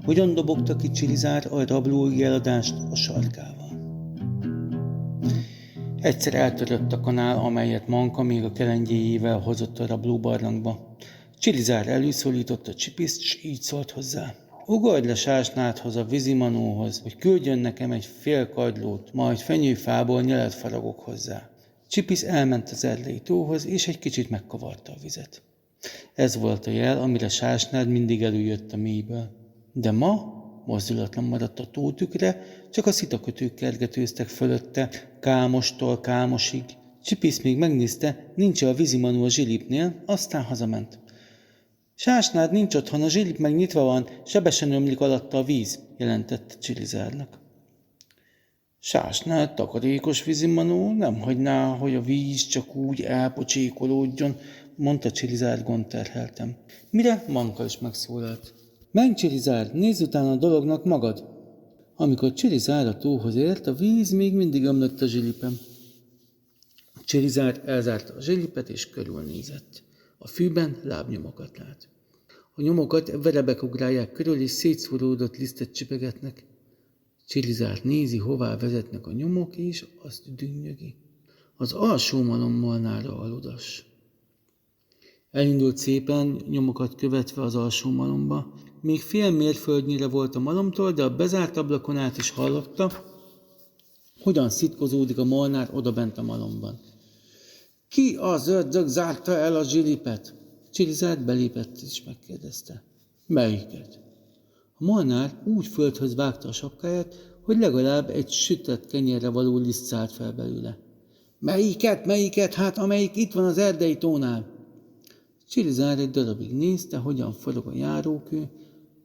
hogyan dobogta ki Csilizár a rablói eladást a sarkával. Egyszer eltörött a kanál, amelyet Manka még a kelengyéjével hozott a rablóbarlangba. Csilizár előszólította Csipiszt, s így szólt hozzá. Ugorj le Sásnádhoz, a vízimanóhoz, hogy küldjön nekem egy fél kagylót, majd fenyőfából nyelet faragok hozzá. Csipisz elment az erdei tóhoz, és egy kicsit megkavarta a vizet. Ez volt a jel, amire Sásnád mindig előjött a mélyből. De ma mozdulatlan maradt a tótükre, csak a szitakötők kergetőztek fölötte, Kámostól Kámosig. Csipisz még megnézte, nincs a vízimanó a zsilipnél, aztán hazament. Sásnád nincs otthon, a zsilip meg nyitva van, sebesen ömlik alatta a víz, jelentette Csilizárnak. Sásnád takarékos vízimanó, nem hagyná, hogy a víz csak úgy elpocsékolódjon, mondta Csilizár gondterheltem. Mire Manka is megszólalt. Menj, Csilizár, nézz utána a dolognak magad. Amikor Csilizár a tóhoz ért, a víz még mindig ömlött a zsilipem. Csilizár elzárta a zsilipet és körülnézett. A fűben lábnyomokat lát. A nyomokat verebek ugrálják körül, és szétszóródott lisztet csipegetnek. Csilizár nézi, hová vezetnek a nyomok, és azt dünnyögi. Az alsó malommalnára aludas. Elindult szépen, nyomokat követve az alsó malomba. Még fél mérföldnyire volt a malomtól, de a bezárt ablakon át is hallotta, hogyan szitkozódik a molnár odabent a malomban. Ki az ördög zárta el a zsilipet? Csilizár belépett és megkérdezte. Melyiket? A molnár úgy földhöz vágta a sapkáját, hogy legalább egy sütött kenyérre való liszt szállt fel belőle. Melyiket? Hát amelyik itt van az erdei tónál. Csilizár egy darabig nézte, hogyan forog a járókő,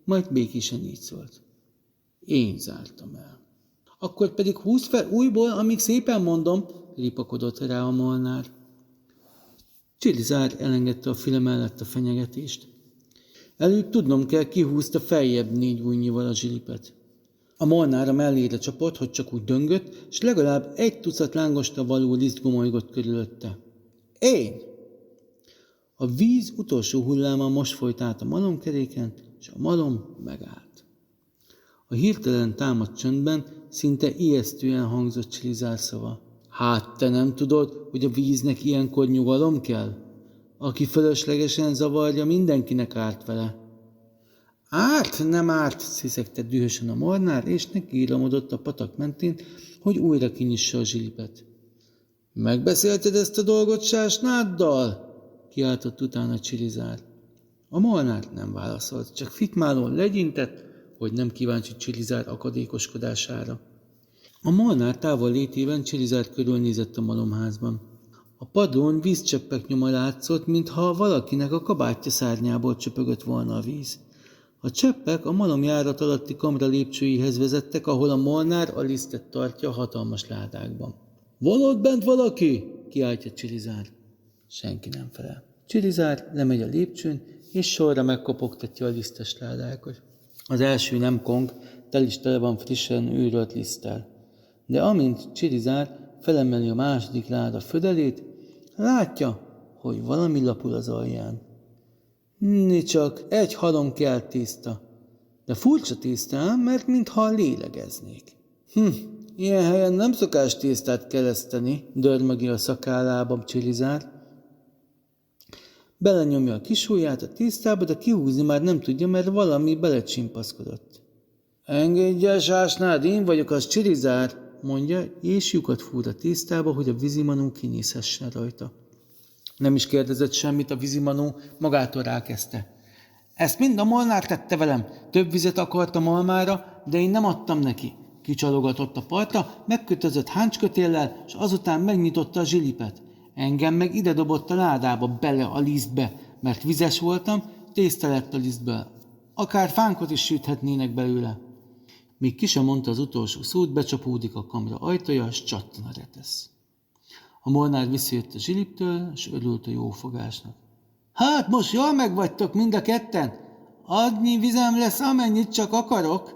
majd békésen így szólt. Én zártam el. Akkor pedig húzd fel újból, amíg szépen mondom, ripakodott rá a molnár. Csilizár elengedte a füle mellett a fenyegetést. Előbb tudnom kell, ki húzta feljebb 4 ujjnyival a zsilipet. A molnár a mellére csapott, hogy csak úgy döngött, és legalább 1 tucat lángosta való liszt gomolygott körülötte. Én! A víz utolsó hulláma most folyt át a malomkeréken, és a malom megállt. A hirtelen támadt csöndben szinte ijesztően hangzott Csilizár szava. Hát te nem tudod, hogy a víznek ilyenkor nyugalom kell? Aki fölöslegesen zavarja, mindenkinek árt vele. Árt, nem árt, sziszegte dühösen a molnár, és nekiíramodott a patak mentén, hogy újra kinyissa a zsilipet. Megbeszélted ezt a dolgot Sásnáddal? Kiáltott utána Csilizár. A molnár nem válaszolt, csak fikmálón legyintett, hogy nem kíváncsi Csilizár akadékoskodására. A molnár távol létében Csilizár körülnézett a malomházban. A padlón vízcseppek nyoma látszott, mintha valakinek a kabátja szárnyából csöpögött volna a víz. A cseppek a malomjárat alatti kamra lépcsőihez vezettek, ahol a molnár a lisztet tartja a hatalmas ládákban. Van ott bent valaki? Kiáltja Csilizár. Senki nem felel. Csilizár lemegy a lépcsőn, és sorra megkopogtatja a lisztes ládákat. Az első nem kong, tel is tele van frissen őrölt liszttel. De amint Csilizár felemeli a második láda födelét, látja, hogy valami lapul az alján. Csak egy halom kell tészta, de furcsa tészta, mert mintha lélegeznék. Ilyen helyen nem szokás tésztát kereszteni, dörmögi a szakállába Csilizár. Belenyomja a kis ujját a tésztába, de kihúzni már nem tudja, mert valami belecsimpaszkodott. Engedj el, Sásnád, én vagyok az Csilizár, mondja, és lyukat fúr a tésztába, hogy a vízimanó kinézhessen rajta. Nem is kérdezett semmit, a vízimanó magától rákezdte. Ezt mind a molnár tette velem, több vizet akart a malmára, de én nem adtam neki. Kicsalogatott a partra, megkötözött háncskötéllel, és azután megnyitotta a zsilipet. Engem meg ide dobott a ládába, bele a lisztbe, mert vizes voltam, tészta lett a lisztből. Akár fánkot is süthetnének belőle. Míg ki sem mondta az utolsó szót, becsapódik a kamra ajtaja, és csattan a retesz. A molnár visszajött a zsiliptől, és örült a jófogásnak. Hát most jól megvagytok mind a ketten? Annyi vizem lesz, amennyit csak akarok.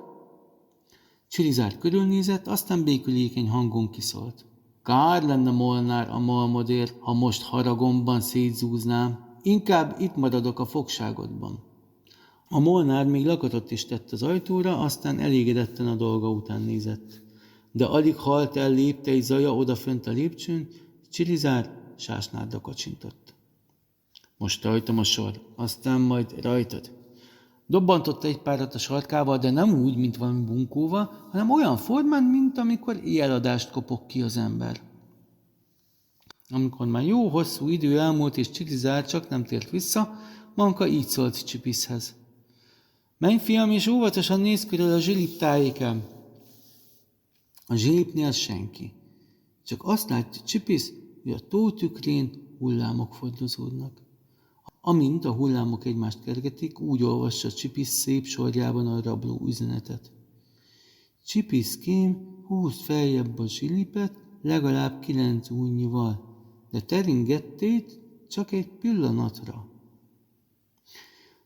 Csilizár körülnézett, aztán békülékeny hangon kiszólt. Kár lenne, molnár, a malmodért, ha most haragomban szétzúznám. Inkább itt maradok a fogságodban. A Molnár még lakatot is tett az ajtóra, aztán elégedetten a dolga után nézett. De alig halt el léptei zaja odafönt a lépcsőn, Csilizár Sásnádra kacsintott. Most rajtam a sor, aztán majd rajtad. Dobbantott egy párat a sarkával, de nem úgy, mint valami bunkóval, hanem olyan formán, mint amikor éjjeladást kopog ki az ember. Amikor már jó hosszú idő elmúlt, és Csilizár csak nem tért vissza, Manka így szólt Csipiszhez. Menj, fiam, és óvatosan nézz körül a zsilip tájékán. A zsilipnél senki. Csak azt látja Csipisz, hogy a tó tükrén hullámok fordozódnak. Amint a hullámok egymást kergetik, úgy olvassa Csipisz szép sorjában a rabló üzenetet. Csipiszkém, húzd feljebb a zsilipet, legalább 9 ujnyival, de teringettét csak egy pillanatra.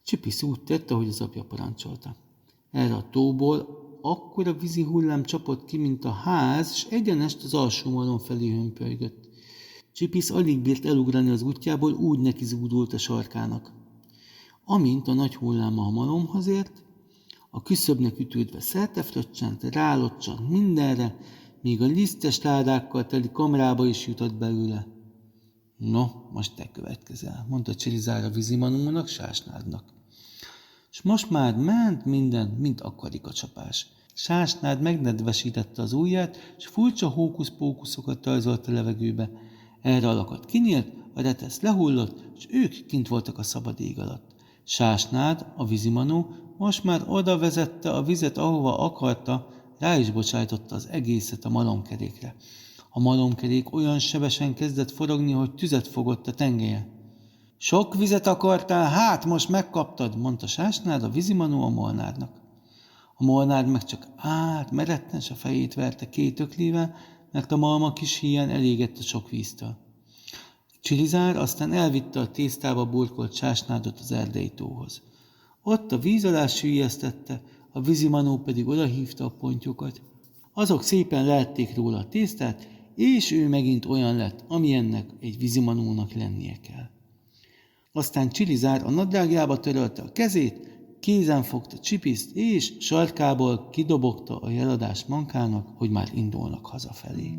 Csipisz úgy tette, ahogy az apja parancsolta. Erre a tóból akkora vízi hullám csapott ki, mint a ház, és egyenest az alsó malom felé hömpölygött. Csipisz alig bírt elugrani az útjából, úgy neki zúdult a sarkának. Amint a nagy hullám a malomhoz ért, a küszöbnek ütődve szertefröccsent, rálocsant mindenre, még a lisztes ládákkal teli kamrába is jutott belőle. No, most te következel, mondta Csilizár a vízimanónak, Sásnádnak. És most már ment minden, mint a karikacsapás. Sásnád megnedvesítette az ujját, és furcsa hókusz-pókuszokat rajzolt a levegőbe. Erre a lakat kinyílt, a retesz lehullott, és ők kint voltak a szabad ég alatt. Sásnád, a vízimanó, most már oda vezette a vizet, ahova akarta, rá is bocsájtotta az egészet a malomkerékre. A malomkerék olyan sebesen kezdett forogni, hogy tüzet fogott a tengelye. Sok vizet akartál, hát most megkaptad, mondta Sásnád a vízimanó a Molnárnak. A Molnár meg csak állt, meretten s a fejét verte 2 öklével, mert a malma kis híján elégett a sok víztől. Csilizár aztán elvitte a tésztába burkolt Sásnádot az erdei tóhoz. Ott a víz alá süllyesztette, a vízimanó pedig odahívta a pontyokat. Azok szépen leették róla a tésztát, és ő megint olyan lett, amilyennek egy vízimanónak lennie kell. Aztán Csilizár a nadrágjába törölte a kezét, kézen fogta Csipiszt, és sarkából kidobogta a jeladás Mankának, hogy már indulnak hazafelé.